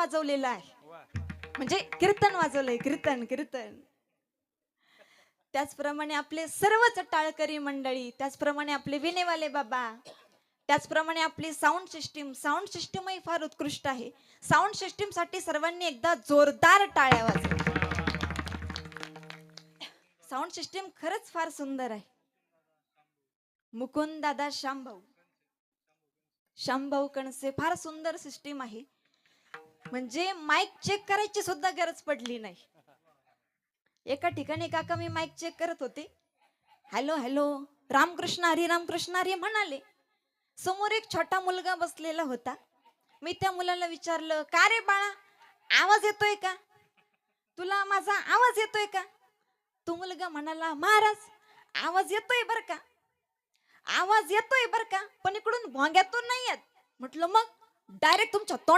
वाजवलेलं आहे, म्हणजे कीर्तन वाजवलंय, कीर्तन कीर्तन. त्याचप्रमाणे आपले सर्वच टाळकरी मंडळी, त्याचप्रमाणे आपले विनेवाले बाबा, त्याचप्रमाणे आपली साऊंड सिस्टीमही फार उत्कृष्ट आहे. साऊंड सिस्टीमसाठी सर्वांनी एकदा जोरदार टाळ्या वाजवा. साऊंड सिस्टीम खरंच फार सुंदर आहे. मुकुंद दादा शामभाऊ कणसे, फार सुंदर सिस्टीम आहे. म्हणजे माईक चेक करायची सुद्धा गरज पडली नाही. एका ठिकाणी काका मी माईक चेक करत होते, हॅलो हॅलो रामकृष्ण हरी म्हणाले. समोर एक छोटा मुलगा बसलेला होता. मी त्या मुलाला विचारलं, का रे बाळा, आवाज येतोय का? तुला माझा आवाज येतोय का? तो मुलगा म्हणाला, महाराज आवाज येतोय बर का, आवाज येतोय बर का, पण इकडून भोंग्यातून नाही येत. म्हटलं मग डायरेक्ट तुमच्या तोंड